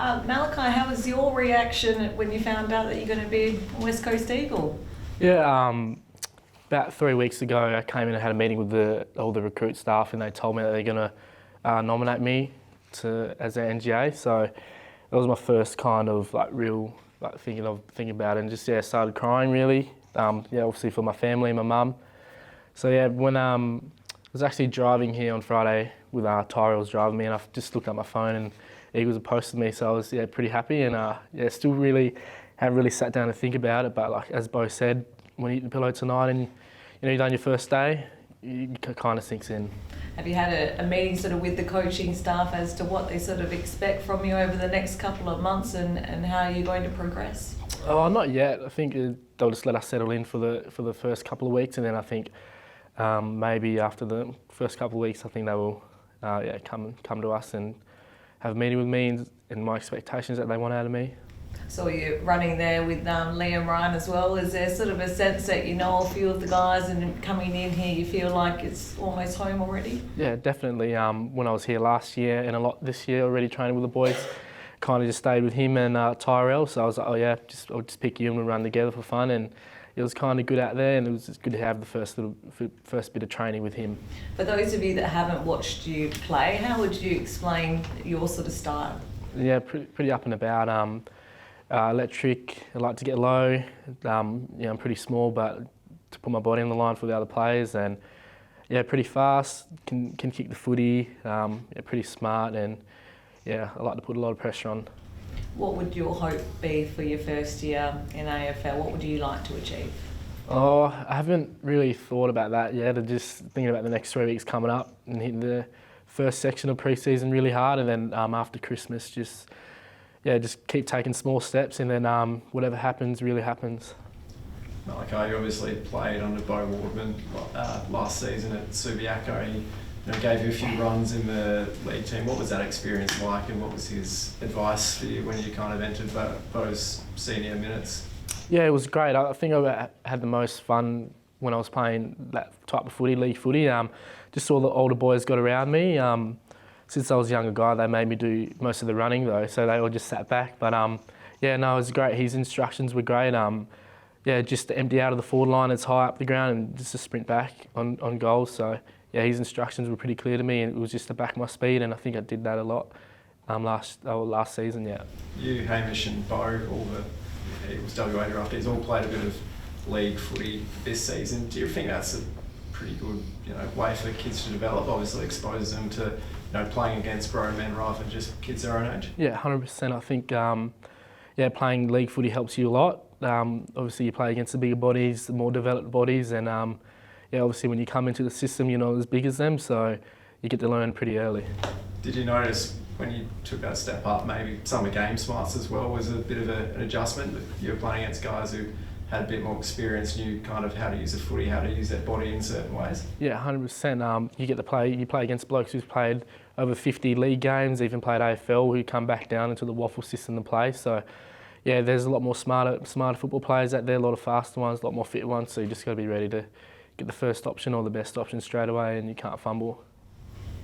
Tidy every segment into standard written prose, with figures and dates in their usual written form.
Malakai, how was your reaction when you found out that you're going to be a West Coast Eagle? Yeah, about 3 weeks ago, I came in and had a meeting with all the recruit staff, and they told me that they're going to nominate me as an NGA. So that was my first kind of real thinking about it, and just started crying really. Obviously for my family, my mum. So when I was actually driving here on Friday with Tyrell was driving me, and I just looked at my phone and Eagles had posted me, so I was pretty happy, and still really haven't really sat down to think about it. But as Bo said, when you eat the pillow tonight and you've done your first day, it kind of sinks in. Have you had a meeting sort of with the coaching staff as to what they sort of expect from you over the next couple of months and how you're going to progress? Oh, not yet. I think they'll just let us settle in for the first couple of weeks, and then I think maybe after the first couple of weeks, I think they will come to us and have a meeting with me and my expectations that they want out of me. So you're running there with Liam Ryan as well. Is there sort of a sense that you know a few of the guys, and coming in here you feel like it's almost home already? Yeah, definitely. When I was here last year and a lot this year already training with the boys, kind of just stayed with him and Tyrell. So I was like, I'll just pick you and we'll run together for fun. And it was kind of good out there, and it was just good to have the first bit of training with him. For those of you that haven't watched you play, how would you explain your sort of style? Yeah, pretty up and about. Electric. I like to get low. I'm pretty small, but to put my body on the line for the other players, and pretty fast. Can kick the footy. Pretty smart, and I like to put a lot of pressure on. What would your hope be for your first year in AFL? What would you like to achieve? Oh, I haven't really thought about that yet. I'm just thinking about the next 3 weeks coming up and hitting the first section of pre-season really hard, and then after Christmas just keep taking small steps, and then whatever happens really happens. Malakai, you obviously played under Bo Wardman last season at Subiaco. He gave you a few runs in the league team. What was that experience like, and what was his advice for you when you kind of entered Bo's senior minutes? Yeah, it was great. I think I had the most fun when I was playing that type of footy, league footy. Just all the older boys got around me. Since I was a younger guy, they made me do most of the running though, so they all just sat back. But it was great. His instructions were great. Just to empty out of the forward line, it's high up the ground, and just to sprint back on goals. So his instructions were pretty clear to me, and it was just to back my speed, and I think I did that a lot last season. Yeah. You, Hamish, and Bo, it was WA draftees, all played a bit of league footy this season. Do you think that's a pretty good way for kids to develop? Obviously exposes them to playing against grown men rather than just kids their own age. Yeah, 100%. I think playing league footy helps you a lot. Obviously you play against the bigger bodies, the more developed bodies, and obviously when you come into the system you're not as big as them, so you get to learn pretty early. Did you notice when you took that step up, maybe some of the game smarts as well was a bit of an adjustment, that you were playing against guys who had a bit more experience, knew kind of how to use the footy, how to use their body in certain ways? Yeah, 100%. You play against blokes who's played over 50 league games, even played AFL, who come back down into the waffle system to play. So there's a lot more smarter football players out there, a lot of faster ones, a lot more fit ones, so you just got to be ready to get the first option or the best option straight away, and you can't fumble.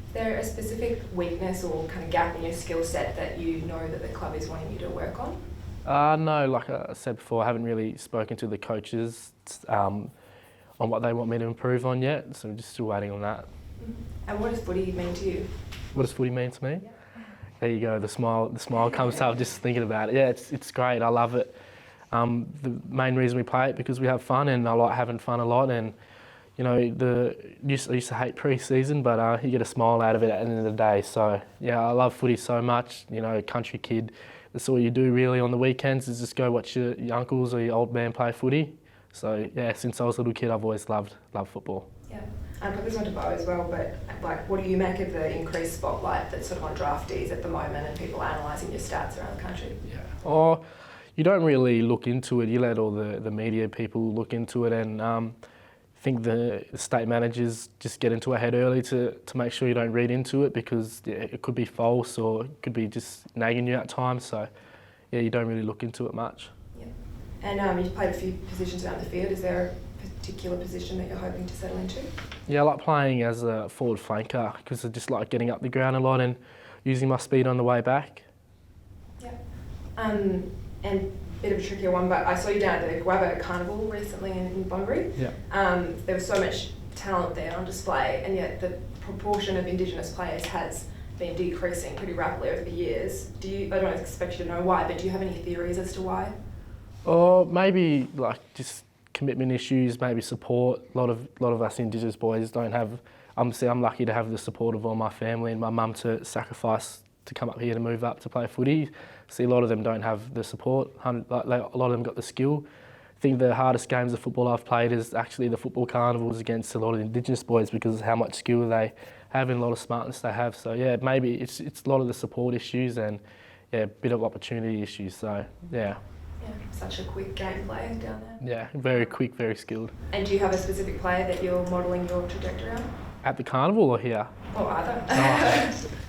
Is there a specific weakness or kind of gap in your skill set that you know that the club is wanting you to work on? No, like I said before, I haven't really spoken to the coaches on what they want me to improve on yet, so I'm just still waiting on that. And what does footy mean to you? What does footy mean to me? Yeah. There you go, the smile comes up just thinking about it. Yeah, it's great, I love it. The main reason we play it because we have fun, and I like having fun a lot, and I used to hate pre-season, but you get a smile out of it at the end of the day. So I love footy so much. Country kid, that's all you do really on the weekends is just go watch your uncles or your old man play footy. So since I was a little kid, I've always loved football. Yeah, I'll put this one to Bo as well, but what do you make of the increased spotlight that's sort of on draftees at the moment, and people analysing your stats around the country? Yeah. You don't really look into it. You let all the media people look into it, and I think the state managers just get into a head early to make sure you don't read into it, because it could be false or it could be just nagging you at times. So you don't really look into it much. Yeah. And you've played a few positions around the field. Is there a particular position that you're hoping to settle into? Yeah, I like playing as a forward flanker because I just like getting up the ground a lot and using my speed on the way back. Yeah. And bit of a trickier one, but I saw you down at the Guava Carnival recently in Bunbury. Yeah. There was so much talent there on display, and yet the proportion of Indigenous players has been decreasing pretty rapidly over the years. I don't expect you to know why, but do you have any theories as to why? Or maybe like just commitment issues, maybe support. A lot of us Indigenous boys don't have. Obviously, I'm lucky to have the support of all my family and my mum to sacrifice to come up here to move up to play footy. See, a lot of them don't have the support. A lot of them got the skill. I think the hardest games of football I've played is actually the football carnivals against a lot of Indigenous boys because of how much skill they have and a lot of smartness they have. So yeah, maybe it's a lot of the support issues and a bit of opportunity issues. So yeah. Yeah, such a quick gameplay down there. Yeah, very quick, very skilled. And do you have a specific player that you're modelling your trajectory on? At the carnival or here? Or either?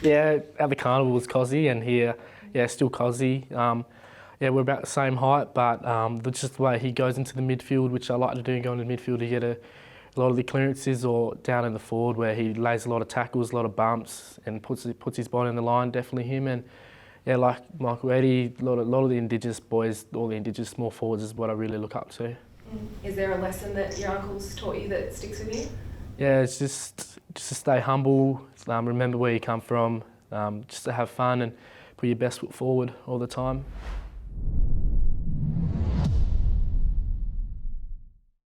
Yeah, at the carnival was Cozzy and here, still Cozzy. We're about the same height, but just the way he goes into the midfield, which I like to do, going to midfield to get a lot of the clearances, or down in the forward where he lays a lot of tackles, a lot of bumps, and puts his body in the line. Definitely him, and like Michael Eddie, a lot of the Indigenous boys, all the Indigenous small forwards is what I really look up to. Is there a lesson that your uncles taught you that sticks with you? Yeah, it's just to stay humble, remember where you come from, just to have fun and put your best foot forward all the time.